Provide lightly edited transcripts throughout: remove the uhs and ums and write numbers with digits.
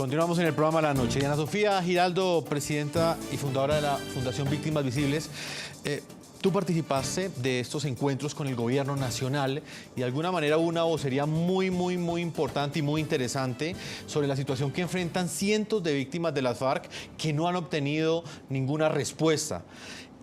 Continuamos en el programa La Noche. Diana Sofía Giraldo, presidenta y fundadora de la Fundación Víctimas Visibles. Tú participaste de estos encuentros con el gobierno nacional y de alguna manera hubo una vocería muy importante y muy interesante sobre la situación que enfrentan cientos de víctimas de las FARC que no han obtenido ninguna respuesta.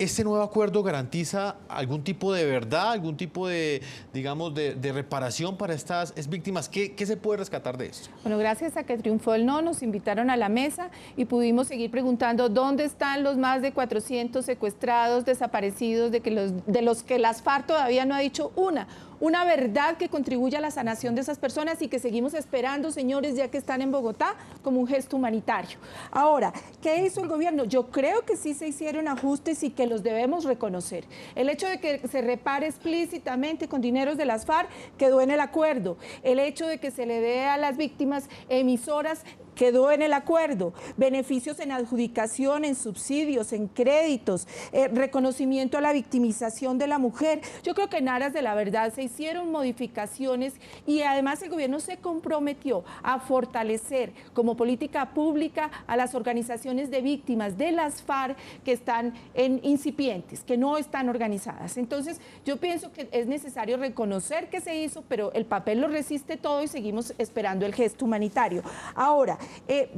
¿Este nuevo acuerdo garantiza algún tipo de verdad, algún tipo de, digamos, de reparación para estas víctimas? ¿Qué se puede rescatar de esto? Bueno, gracias a que triunfó el no, nos invitaron a la mesa y pudimos seguir preguntando dónde están los más de 400 secuestrados, desaparecidos, de los que las FARC todavía no ha dicho una verdad que contribuya a la sanación de esas personas y que seguimos esperando, señores, ya que están en Bogotá, como un gesto humanitario. Ahora, ¿qué hizo el gobierno? Yo creo que sí se hicieron ajustes y que los debemos reconocer. El hecho de que se repare explícitamente con dineros de las FARC quedó en el acuerdo. El hecho de que se le dé a las víctimas emisoras quedó en el acuerdo, beneficios en adjudicación, en subsidios, en créditos, reconocimiento a la victimización de la mujer. Yo creo que en aras de la verdad se hicieron modificaciones y además el gobierno se comprometió a fortalecer como política pública a las organizaciones de víctimas de las FARC que están en incipientes, que no están organizadas. Entonces yo pienso que es necesario reconocer que se hizo, pero el papel lo resiste todo y seguimos esperando el gesto humanitario. Ahora,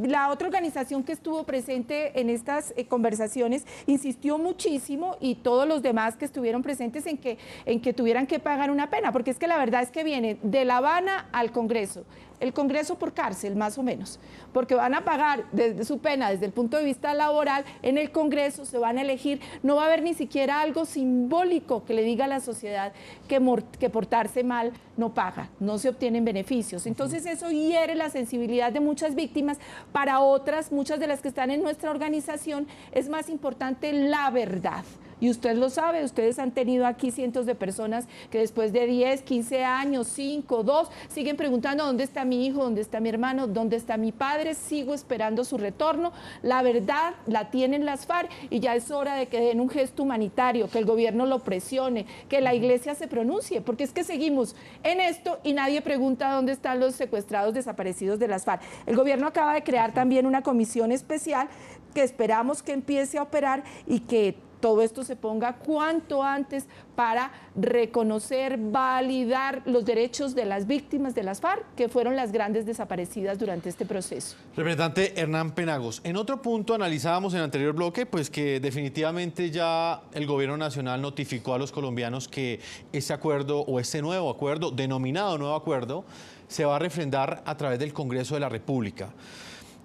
la otra organización que estuvo presente en estas conversaciones insistió muchísimo y todos los demás que estuvieron presentes en que tuvieran que pagar una pena, porque es que la verdad es que vienen de La Habana al Congreso. El Congreso por cárcel, más o menos, porque van a pagar desde su pena desde el punto de vista laboral, en el Congreso se van a elegir, no va a haber ni siquiera algo simbólico que le diga a la sociedad que portarse mal no paga, no se obtienen beneficios. Entonces eso hiere la sensibilidad de muchas víctimas. Para otras, muchas de las que están en nuestra organización, es más importante la verdad. Y usted lo sabe, ustedes han tenido aquí cientos de personas que después de 10, 15 años, 5, 2, siguen preguntando dónde está mi hijo, dónde está mi hermano, dónde está mi padre, sigo esperando su retorno. La verdad la tienen las FARC y ya es hora de que den un gesto humanitario, que el gobierno lo presione, que la iglesia se pronuncie, porque es que seguimos en esto y nadie pregunta dónde están los secuestrados desaparecidos de las FARC. El gobierno acaba de crear también una comisión especial que esperamos que empiece a operar y que todo esto se ponga cuanto antes para reconocer, validar los derechos de las víctimas de las FARC, que fueron las grandes desaparecidas durante este proceso. Representante Hernán Penagos, en otro punto analizábamos en el anterior bloque pues que definitivamente ya el gobierno nacional notificó a los colombianos que ese acuerdo o este nuevo acuerdo, denominado nuevo acuerdo, se va a refrendar a través del Congreso de la República.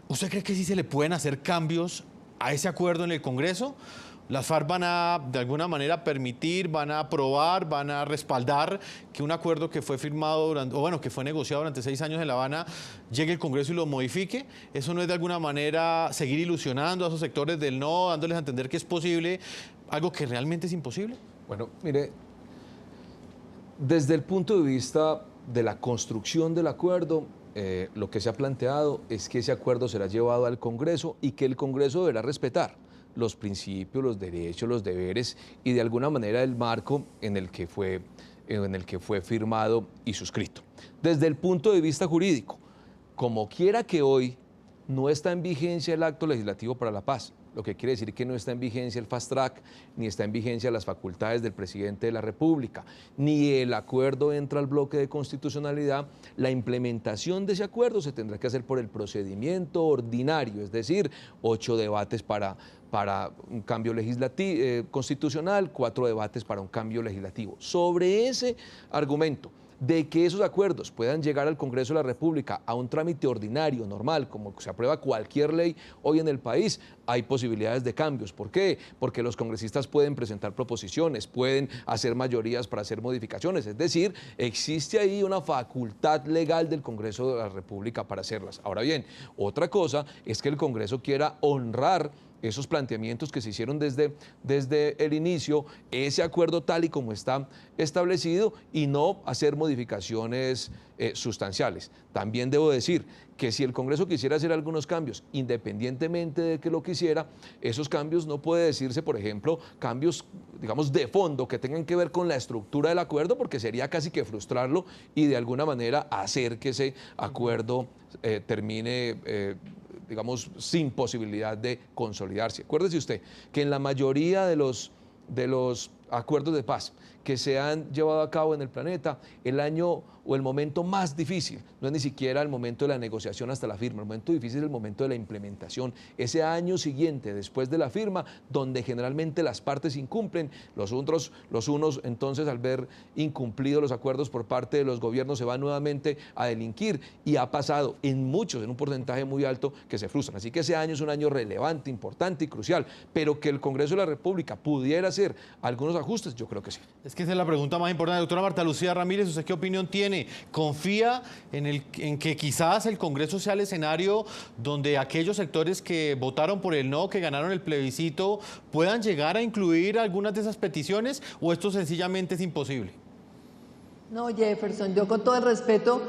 ¿Usted cree que sí se le pueden hacer cambios a ese acuerdo en el Congreso? ¿Las FARC van a, de alguna manera, permitir, van a aprobar, van a respaldar que un acuerdo que fue firmado durante, o bueno, que fue negociado durante 6 años en La Habana, llegue al Congreso y lo modifique? ¿Eso no es de alguna manera seguir ilusionando a esos sectores del no, dándoles a entender que es posible algo que realmente es imposible? Bueno, mire, desde el punto de vista de la construcción del acuerdo, lo que se ha planteado es que ese acuerdo será llevado al Congreso y que el Congreso deberá respetar los principios, los derechos, los deberes y de alguna manera el marco en el que fue firmado y suscrito. Desde el punto de vista jurídico, como quiera que hoy no está en vigencia el acto legislativo para la paz, lo que quiere decir que no está en vigencia el fast track, ni está en vigencia las facultades del presidente de la República, ni el acuerdo entra al bloque de constitucionalidad, la implementación de ese acuerdo se tendrá que hacer por el procedimiento ordinario, es decir, 8 debates para un cambio constitucional, 4 debates para un cambio legislativo. Sobre ese argumento de que esos acuerdos puedan llegar al Congreso de la República a un trámite ordinario, normal, como se aprueba cualquier ley hoy en el país, hay posibilidades de cambios. ¿Por qué? Porque los congresistas pueden presentar proposiciones, pueden hacer mayorías para hacer modificaciones, es decir, existe ahí una facultad legal del Congreso de la República para hacerlas. Ahora bien, otra cosa es que el Congreso quiera honrar esos planteamientos que se hicieron desde el inicio, ese acuerdo tal y como está establecido y no hacer modificaciones sustanciales. También debo decir que si el Congreso quisiera hacer algunos cambios, independientemente de que lo quisiera, esos cambios no puede decirse, por ejemplo, cambios, digamos, de fondo que tengan que ver con la estructura del acuerdo, porque sería casi que frustrarlo y de alguna manera hacer que ese acuerdo termine digamos, sin posibilidad de consolidarse. Acuérdese usted que en la mayoría de los acuerdos de paz que se han llevado a cabo en el planeta, el año o el momento más difícil no es ni siquiera el momento de la negociación hasta la firma, el momento difícil es el momento de la implementación, ese año siguiente después de la firma, donde generalmente las partes incumplen, los unos entonces al ver incumplidos los acuerdos por parte de los gobiernos se van nuevamente a delinquir, y ha pasado en muchos, en un porcentaje muy alto, que se frustran. Así que ese año es un año relevante, importante y crucial, pero que el Congreso de la República pudiera hacer algunos ajustes, yo creo que sí. Es que esa es la pregunta más importante. Doctora Marta Lucía Ramírez, ¿usted qué opinión tiene? ¿Confía en que quizás el Congreso sea el escenario donde aquellos sectores que votaron por el no, que ganaron el plebiscito, puedan llegar a incluir algunas de esas peticiones, o esto sencillamente es imposible? No, Jefferson, yo con todo el respeto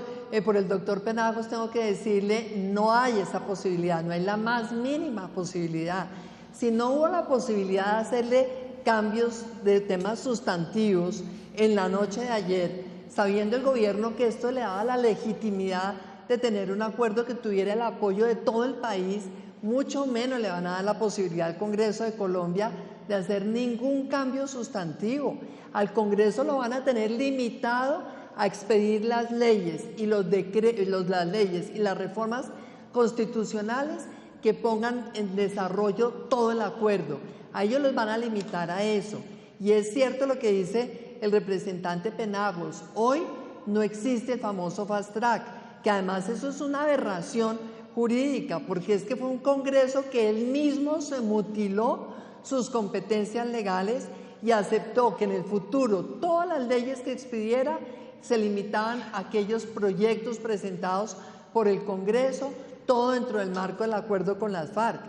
por el doctor Penagos tengo que decirle, no hay esa posibilidad, no hay la más mínima posibilidad. Si no hubo la posibilidad de hacerle cambios de temas sustantivos en la noche de ayer, sabiendo el gobierno que esto le daba la legitimidad de tener un acuerdo que tuviera el apoyo de todo el país, mucho menos le van a dar la posibilidad al Congreso de Colombia de hacer ningún cambio sustantivo. Al Congreso lo van a tener limitado a expedir las leyes y las leyes y las reformas constitucionales que pongan en desarrollo todo el acuerdo. A ellos los van a limitar a eso. Y es cierto lo que dice el representante Penagos, hoy no existe el famoso fast track, que además eso es una aberración jurídica, porque es que fue un Congreso que él mismo se mutiló sus competencias legales y aceptó que en el futuro todas las leyes que expidiera se limitaban a aquellos proyectos presentados por el Congreso, todo dentro del marco del acuerdo con las FARC.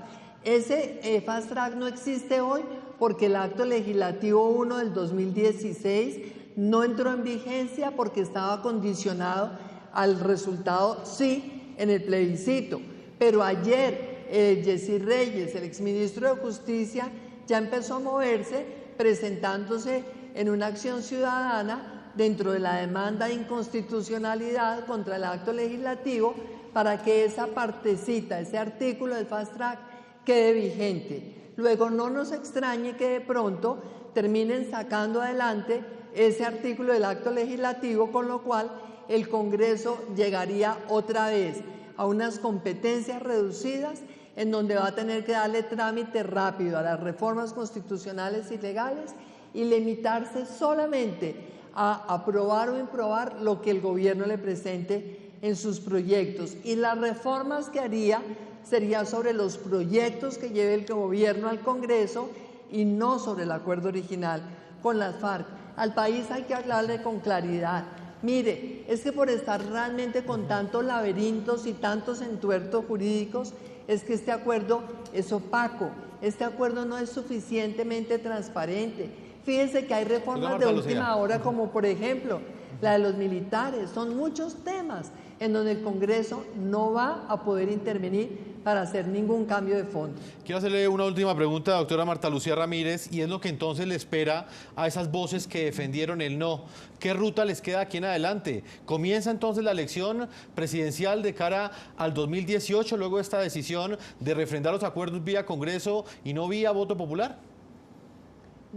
Ese fast track no existe hoy porque el acto legislativo 1 del 2016 no entró en vigencia porque estaba condicionado al resultado sí en el plebiscito. Pero ayer Yesir Reyes, el exministro de Justicia, ya empezó a moverse presentándose en una acción ciudadana dentro de la demanda de inconstitucionalidad contra el acto legislativo para que esa partecita, ese artículo del fast track quede vigente. Luego no nos extrañe que de pronto terminen sacando adelante ese artículo del acto legislativo, con lo cual el Congreso llegaría otra vez a unas competencias reducidas en donde va a tener que darle trámite rápido a las reformas constitucionales y legales y limitarse solamente a aprobar o improbar lo que el gobierno le presente en sus proyectos. Y las reformas que haría sería sobre los proyectos que lleve el gobierno al Congreso y no sobre el acuerdo original con las FARC. Al país hay que hablarle con claridad. Mire, es que por estar realmente con tantos laberintos y tantos entuertos jurídicos, es que este acuerdo es opaco, este acuerdo no es suficientemente transparente. Fíjense que hay reformas de última hora, como por ejemplo la de los militares. Son muchos temas en donde el Congreso no va a poder intervenir para hacer ningún cambio de fondo. Quiero hacerle una última pregunta, doctora Marta Lucía Ramírez, y es lo que entonces le espera a esas voces que defendieron el no. ¿Qué ruta les queda aquí en adelante? ¿Comienza entonces la elección presidencial de cara al 2018, luego de esta decisión de refrendar los acuerdos vía Congreso y no vía voto popular?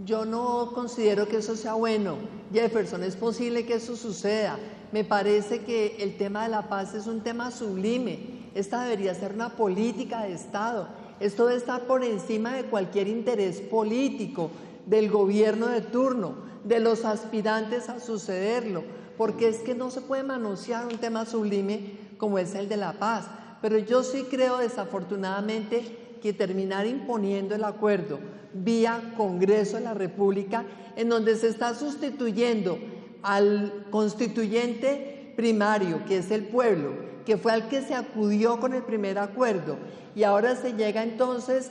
Yo no considero que eso sea bueno, Jefferson, es posible que eso suceda. Me parece que el tema de la paz es un tema sublime. Esta debería ser una política de Estado. Esto debe estar por encima de cualquier interés político del gobierno de turno, de los aspirantes a sucederlo, porque es que no se puede manosear un tema sublime como es el de la paz. Pero yo sí creo, desafortunadamente, que terminar imponiendo el acuerdo vía Congreso de la República, en donde se está sustituyendo al constituyente primario, que es el pueblo, que fue al que se acudió con el primer acuerdo, y ahora se llega entonces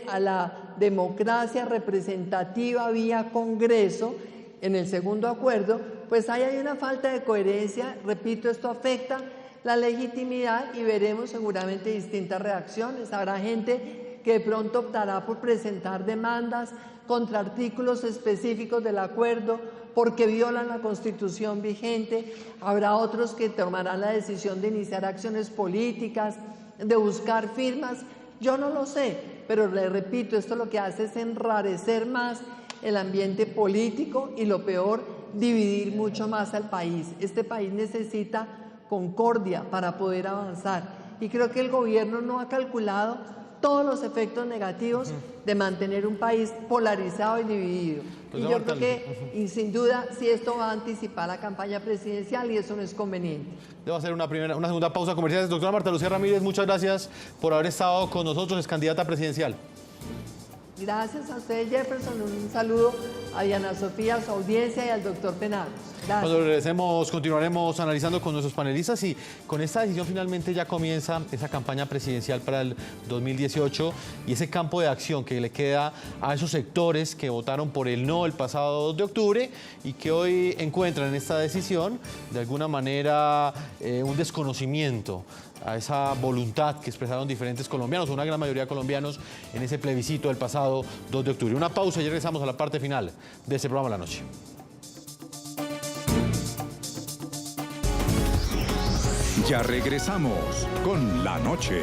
a la democracia representativa vía Congreso en el segundo acuerdo, pues ahí hay una falta de coherencia. Repito, esto afecta la legitimidad y veremos seguramente distintas reacciones. Habrá gente que de pronto optará por presentar demandas contra artículos específicos del acuerdo porque violan la Constitución vigente. Habrá otros que tomarán la decisión de iniciar acciones políticas de buscar firmas, yo no lo sé, pero le repito, esto lo que hace es enrarecer más el ambiente político y lo peor, dividir mucho más al país. Este país necesita concordia para poder avanzar y creo que el gobierno no ha calculado todos los efectos negativos de mantener un país polarizado y dividido. Pues y no, yo creo Marta, que, y sin duda, si esto va a anticipar la campaña presidencial y eso no es conveniente. Debo hacer una segunda pausa comercial. Doctora Marta Lucía Ramírez, muchas gracias por haber estado con nosotros, es candidata presidencial. Gracias a usted, Jefferson. Un saludo a Diana Sofía, a su audiencia y al doctor Penagos. Gracias. Cuando regresemos, continuaremos analizando con nuestros panelistas y con esta decisión finalmente ya comienza esa campaña presidencial para el 2018 y ese campo de acción que le queda a esos sectores que votaron por el no el pasado 2 de octubre y que hoy encuentran en esta decisión de alguna manera un desconocimiento a esa voluntad que expresaron diferentes colombianos, una gran mayoría de colombianos, en ese plebiscito del pasado 2 de octubre. Una pausa y regresamos a la parte final de este programa de la noche. Ya regresamos con La Noche.